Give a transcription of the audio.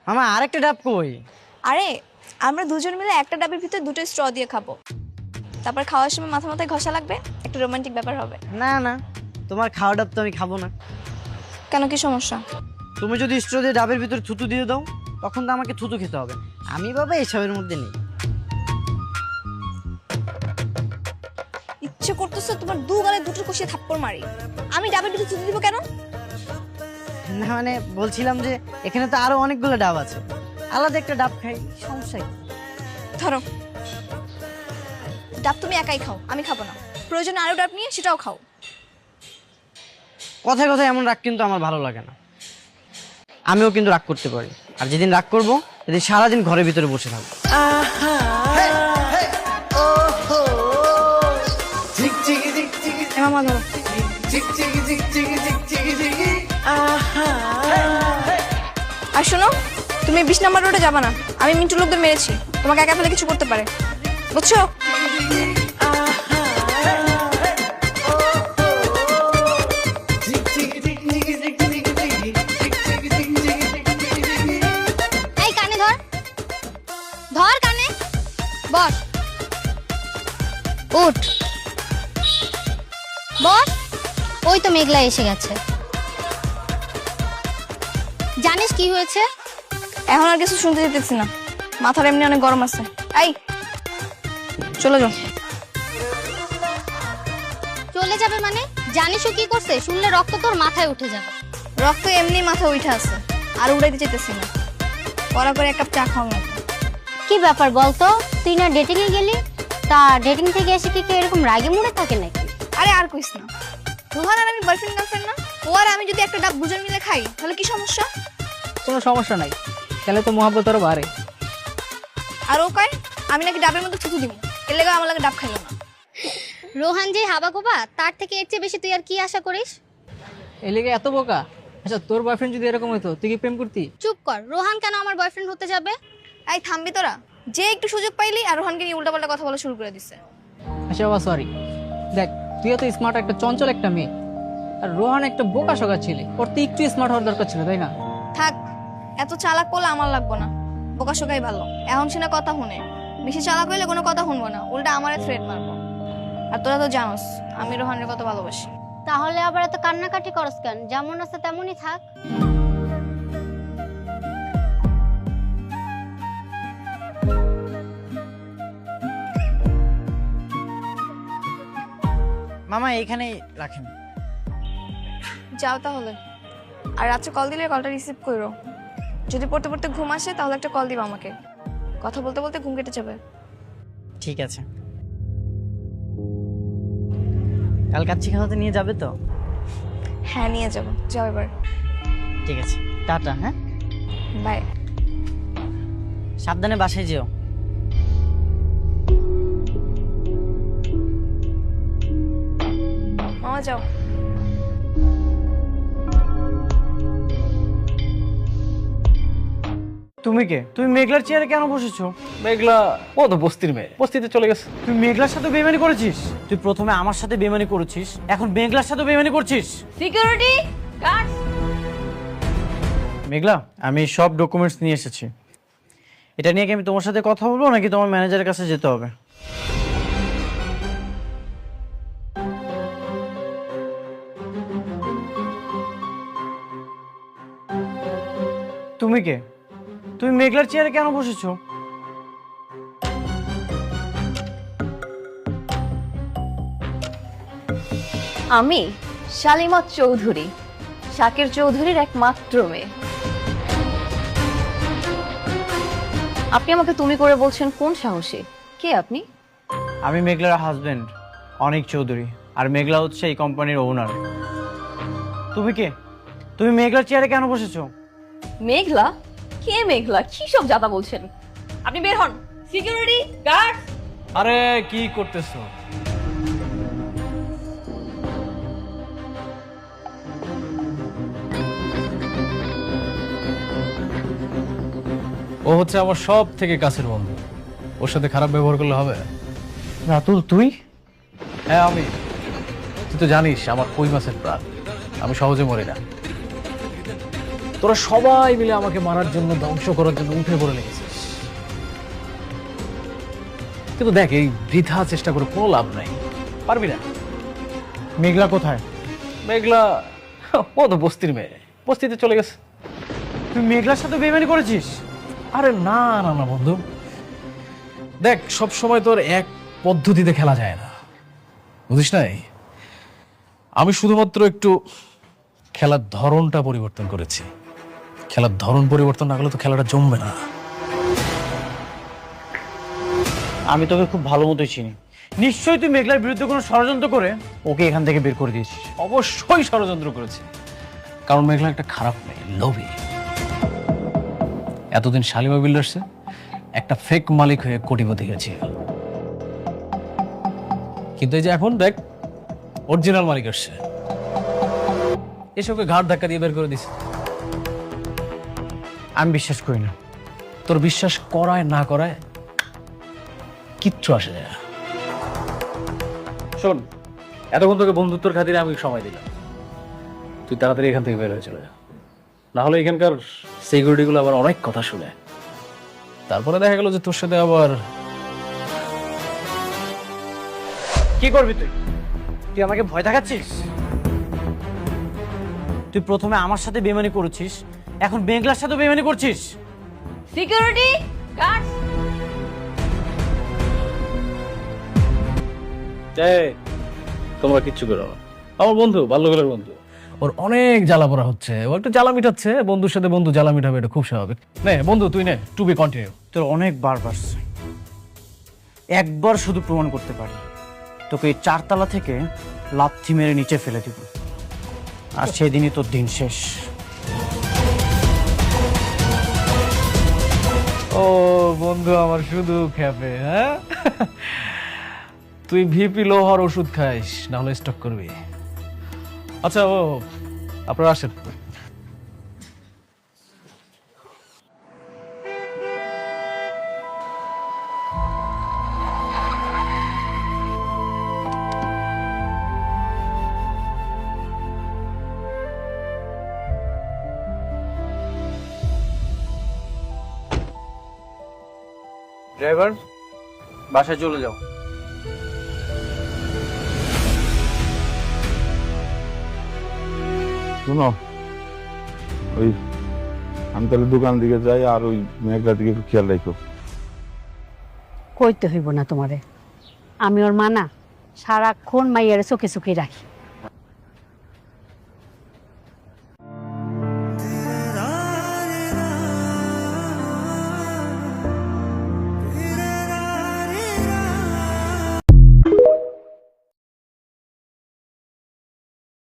মামা আরেকটা ডাব কই? আরে আমরা দুজন মিলে একটা ডাবের ভিতরে দুটো স্ট্র দিয়ে খাবো, তারপর খাওয়ার সময় মাথা মাথায় ঘষা লাগবে, একটা রোমান্টিক ব্যাপার হবে। না না, তোমার খাওয়া ডাব তো আমি খাবো না। কেন, কি সমস্যা? তুমি যদি স্ট্র দিয়ে ডাবের ভিতরে থুতু দিয়ে দাও তখন তো আমাকে থুতু খেতে হবে। আমি বাবা এসবের মধ্যে নেই। ইচ্ছে করতেছে তোমার দু গালে দুটো কষিয়ে থাপ্পড় মারি। আমি ডাবের ভিতরে থুতু দিব কেন? না মানে বলছিলাম যে এখানে তো আরো অনেকগুলো ডাব আছে, আলাদা একটা ডাব খাই, সমস্যা কি? ধরো, ডাব তুমি একাই খাও, আমি খাবো না। প্রয়োজনে আরো ডাব নিয়ে সেটাও খাও। কথায় কথায় এমন রাগ কিন্তু আমার ভালো লাগে না। আমিও কিন্তু রাগ করতে পারি, আর যেদিন রাগ করবো সেদিন সারাদিন ঘরের ভিতরে বসে থাকবো। মামা ধরো। আর শোনো, তুমি 20 নম্বর রোডে যাবা না। আমি মিন্টু লোকদের মেরেছি, তোমাকে একা ফেলে কিছু করতে পারে, বুঝছো? এই কানে ধর, ধর কানে, বস, উঠ, বস। ওই তো মেঘলা এসে গেছে। জানিস কি হয়েছে? এখন আর কিছু শুনতে যেতেছি না, মাথার এমনি অনেক গরম আছে। এই চলে যাও। চলে যাবে মানে? জানিস ও কি করছে? শুনলে রক্ত তোর মাথায় উঠে যাবে। রক্ত এমনি মাথা উঠে আছে, আর উড়াইতে চাইতেছি না। পড়া করে এক কাপ চা খাও না। কি ব্যাপার বলতো? তুই না ডেটিং এ গেলি, তা ডেটিং থেকে এসে কি কেউ এরকম রাগে মুড়ে থাকে নাকি? আরে আর কইস না, রোহান আর আমি বয়ফ্রেন্ড গার্লফ্রেন্ড না? ও আর আমি যদি একটা ডাব দুজন মিলে খাই তাহলে কি সমস্যা? কোনো সমস্যা নাই, তাহলে তো মহাব্বত আরো বাড়ে। আর ও কয় আমি নাকি ডাবের মধ্যে থুতু দিব, এর লেগে আমার লাগে ডাব খাইলো না। রোহান যে হাবাগোবা, তার থেকে এর চেয়ে বেশি তুই আর কি আশা করিস? এই লেগে এত বোকা? আচ্ছা, তোর বয়ফ্রেন্ড যদি এরকম হতো তুই কি প্রেম করতি? চুপ কর, রোহান কেন আমার বয়ফ্রেন্ড হতে যাবে? এই থামবি তোরা? যে একটু সুযোগ পাইলি আর রোহানকে নিয়ে উল্টাপাল্টা কথা বলা শুরু করে দিছে। আচ্ছা বাবা, সরি। দেখ, তুই তো স্মার্ট, একটা চঞ্চল একটা মেয়ে, আর রোহান একটা বোকা শোকা ছেলে। ওর তো একটু স্মার্ট হওয়ার দরকার ছিল, তাই না? থাক, এত চালাক বলে আমার লাগবো না, বোকা শোকাই ভালো। এখন শুনে কথা শুনে, বেশি চালাক হইলে কোনো কথা শুনবো না, উল্টা আমারে থ্রেট মারবো। আর তোরা তো জানোস আমি রোহানের কত ভালোবাসি। তাহলে আবার এত কান্নাকাটি করস কেন? যেমন আছে তেমনই থাক। মামা এখানে রাখেন। যাও তাহলে, আর রাত্রে কল দিলে কলটা রিসিভ করো। যদি পড়তে পড়তে ঘুম আসে তাহলে একটা কল দিবা আমাকে, কথা বলতে বলতে ঘুম কেটে যাবে। ঠিক আছে। কাল কাচ্চি খাওয়াতে নিয়ে যাবে তো? হ্যাঁ নিয়ে যাবো, যাও এবার। ঠিক আছে, টাটা। হ্যাঁ, বাই। সাবধানে বাসায় যেও। মামা যাও। তুমি কে? তুমি মেঘলার চেয়ারে কেন বসেছো? মেঘলা ও তো বস্তির মেয়ে, বস্তিতে চলে গেছে। তুই মেঘলার সাথে বেইমানি করেছিস? তুই প্রথমে আমার সাথে বেইমানি করেছিস, এখন মেঘলার সাথে বেইমানি করছিস? Security guard. মেঘলা, আমি সব ডকুমেন্টস নিয়ে এসেছি। এটা নিয়ে কি আমি তোমার সাথে কথা বলবো নাকি তোমার ম্যানেজারের কাছে যেতে হবে? তুমি কে? তুমি মেঘলার চেয়ারে কেন বসেছো? আমি শালিমা চৌধুরী, শাকির চৌধুরীর একমাত্র মেয়ে। আপনি আমাকে তুমি করে বলছেন কোন সাহসে? কে আপনি? আমি মেঘলার হাজবেন্ড অনিক চৌধুরী, আর মেঘলা হচ্ছে এই কোম্পানির ওনার। তুমি কে? তুমি মেঘলার চেয়ারে কেন বসেছো? মেঘলা? কে মেঘলা? কি সব জাতা বলছেন? আপনি বের হন। Security guard. আরে কি করতেছো? ও হচ্ছে আমার সব থেকে কাছের বন্ধু, ওর সাথে খারাপ ব্যবহার করলে হবে? রাতুল তুই? হ্যাঁ আমি। তুই তো জানিস আমার কই মাছের প্রাণ, আমি সহজে মরি না। তোরা সবাই মিলে আমাকে মারার জন্য, ধ্বংস করার জন্য উঠে পড়ে লেগেছিস। কিন্তু দেখ, এই বৃথা চেষ্টা করে কোনো লাভ নাই, পারবি না। মেঘলা কোথায়? মেঘলা ও তো বস্তির মেয়ে, বস্তিতে চলে গেছে। তুই মেঘলার সাথে বেইমানি করেছিস? আরে না না না বন্ধু, দেখ সব সময় তোর এক পদ্ধতিতে খেলা যায় না, বুঝিস নাই? আমি শুধুমাত্র একটু খেলার ধরনটা পরিবর্তন করেছি। খেলার ধরন পরিবর্তন না করলে তো খেলাটা জমবে না। আমি তোকে খুব ভালো মতোই চিনি। নিশ্চয়ই তুই মেঘলার বিরুদ্ধে কোনো ষড়যন্ত্র করে ওকে এখান থেকে বের করে দিয়েছিস। অবশ্যই ষড়যন্ত্র করেছি, কারণ মেঘলা একটা খারাপ মেয়ে, লোভী। এতদিন শালিমা বিল্ডার্সে একটা ফেক মালিক হয়ে কোটিপতি হয়েছে, কিন্তু এই যে এখন দেখ অরিজিনাল মালিক আসছে, এসবকে ঘাট ধাক্কা দিয়ে বের করে দিছে। আমি বিশ্বাস করি না। তোর বিশ্বাস করায় না করায় কিচ্ছু আসে যায় না। শোন, এতক্ষণ তোকে বন্ধুত্বর খাতিরে আমি সময় দিলাম, তুই তাড়াতাড়ি এখান থেকে বের হয়ে চলে যা, না হলে এখানকার সিকিউরিটি গুলো আবার অনেক কথা শুনে, তারপরে দেখা গেল যে তোর সাথে আবার। কি করবি তুই? তুই আমাকে ভয় দেখাচ্ছিস? তুই প্রথমে আমার সাথে বেইমানি করেছিস, এখন মেঘলার সাথে বেইমানি করছিস। সিকিউরিটি গার্ড, তোমরা কিচ্ছু করো না, আমার বন্ধু, বাল্যকালের বন্ধু, ওর অনেক জ্বালা পড়া হচ্ছে, ও একটু জ্বালা মিটাচ্ছে, বন্ধুর সাথে বন্ধু জ্বালা মিটাবে, এটা খুব স্বাভাবিক। নে বন্ধু তুই নে, টু বি কন্টিনিউ। তোর অনেক বার বাড়ছে, একবার শুধু প্রমাণ করতে পারি, তোকে এই 4 তলা থেকে লাথি মেরে নিচে ফেলে দিব, আর সেদিনই তোর দিন শেষ। ও বন্ধু আমার শুধু খেপে, হ্যাঁ? তুই ভিপি লো হওয়ার ওষুধ খাইস, না হলে স্টক করবি। আচ্ছা ও আপনারা আসেন। ড্রাইভার, বাসায় চলে যাও। শোনো, ওই আমি তাহলে দোকান দিকে যাই, আর ওই মেঘলার দিকে একটু খেয়াল রাখো। কইতে হইব না তোমারে, আমি ওর মানা সারাক্ষণ মাইয়ারে চোখে চোখে রাখি।